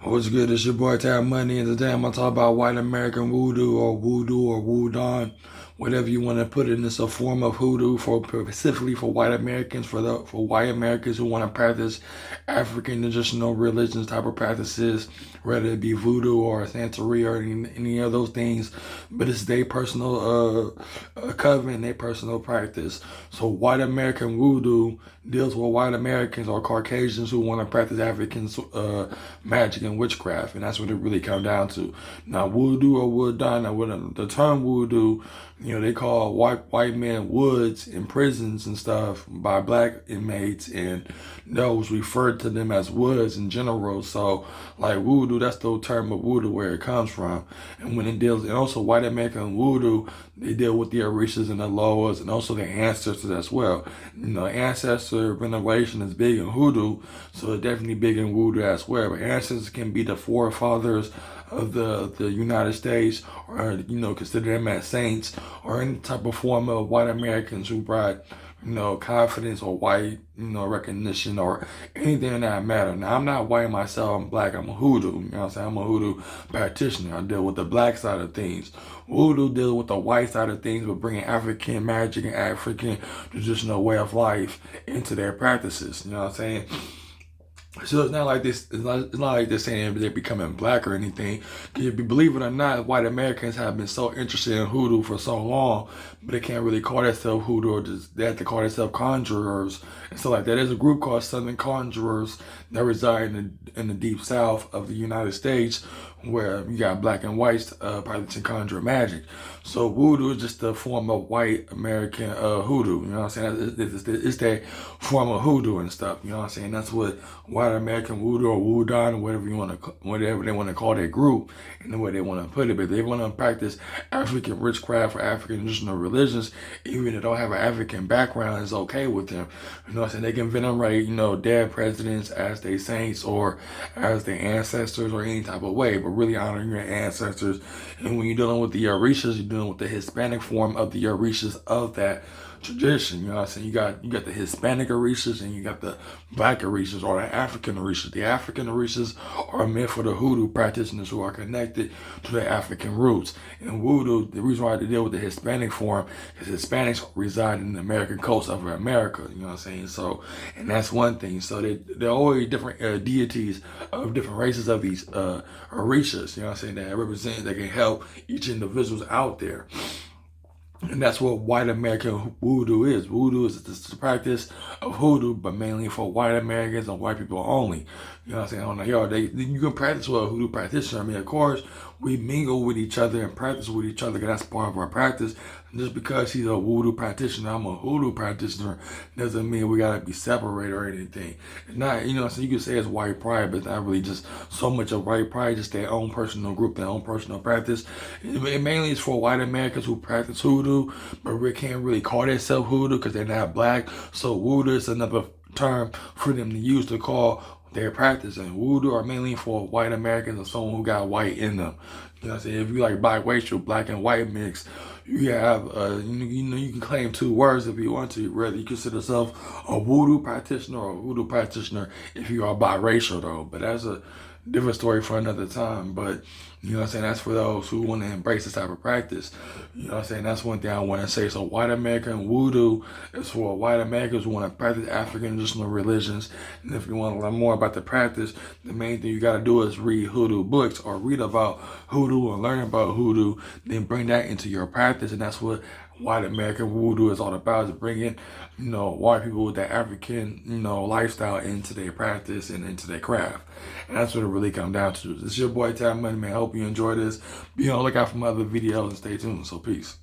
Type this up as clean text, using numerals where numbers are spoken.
What's good? It's your boy Tab Money, and today I'm gonna talk about white American voodoo or voodoo, whatever you want to put it. It's a form of hoodoo for specifically for white Americans, for white Americans who want to practice African traditional religions type of practices, whether it be voodoo or Santeria or any of those things. But it's their personal covenant, their personal practice. So white American voodoo deals with white Americans or Caucasians who want to practice African magic and witchcraft, and that's what it really comes down to. Now, voodoo or woodon, now with the term voodoo, they call white men woods in prisons and stuff by black inmates, and those referred to them as woods in general. So, like voodoo, that's the term of voodoo where it comes from. And when it deals, and also white American voodoo, they deal with the Orishas and the Loas, and also the ancestors as well. Ancestor veneration is big in hoodoo, so it's definitely big in voodoo as well. But ancestors can be the forefathers of the United States, or consider them as saints, or any type of form of white Americans who brought confidence or white, recognition or anything in that matter. Now, I'm not white myself, I'm black, I'm a hoodoo, you know what I'm saying? I'm a hoodoo practitioner. I deal with the black side of things. Voodoo deals with the white side of things, with bringing African magic and African traditional way of life into their practices, you know what I'm saying? So it's not like this. It's not like they're saying they're becoming black or anything. Because believe it or not, white Americans have been so interested in hoodoo for so long, but they can't really call themselves hoodoo. Or just they have to call themselves conjurers and stuff like that. There's a group called Southern Conjurers that reside in the deep south of the United States, where you got black and whites practicing conjure magic. So voodoo is just a form of white American hoodoo. You know what I'm saying? It's that form of hoodoo and stuff. You know what I'm saying? That's what white American voodoo or woodon, whatever they want to call their group, and the way they want to put it. But they want to practice African witchcraft or African traditional religions, even if they don't have an African background, it's okay with them. You know what I'm saying? They can venerate, dead presidents as their saints or as their ancestors or any type of way, but really honoring your ancestors. And when you're dealing with the Orishas, you're dealing with the Hispanic form of the Orishas of that tradition. You know what I'm saying? You got the Hispanic Orishas and you got the black Orishas or the African Orishas. The African Orishas are meant for the hoodoo practitioners who are connected to their African roots. And voodoo, the reason why they deal with the Hispanic form is Hispanics reside in the American coast of America. You know what I'm saying? So, and that's one thing. So they're always different deities of different races of these Orishas. You know what I'm saying? That represent, that can help each individuals out there. And that's what white American voodoo is. Voodoo is the practice of hoodoo, but mainly for white Americans and white people only. You know what I'm saying? You can practice with a hoodoo practitioner. I mean, of course, we mingle with each other and practice with each other, because that's part of our practice. And just because he's a voodoo practitioner, I'm a hoodoo practitioner, doesn't mean we gotta be separated or anything. It's not, so you can say it's white pride, but it's not really just so much of white pride, just their own personal group, their own personal practice. It mainly is for white Americans who practice hoodoo, but we can't really call themselves hoodoo because they're not black. So voodoo is another term for them to use to call their practice. And voodoo are mainly for white Americans or someone who got white in them. You know what I'm saying? If you like biracial, black and white mix, you have, you can claim two words if you want to. Whether you consider yourself a voodoo practitioner or a voodoo practitioner if you are biracial, though. But that's a different story for another time. But you know what I'm saying? That's for those who want to embrace this type of practice. You know what I'm saying? That's one thing I want to say. So white American voodoo is for white Americans who want to practice African traditional religions. And if you want to learn more about the practice, the main thing you got to do is read hoodoo books or read about hoodoo and learn about hoodoo. Then bring that into your practice. And that's what white American voodoo is all about, is bringing, white people with that African, lifestyle into their practice and into their craft. And that's what it really comes down to. This is your boy Tab Money, man. I hope you enjoy this. Be on the lookout for my other videos and stay tuned. So peace.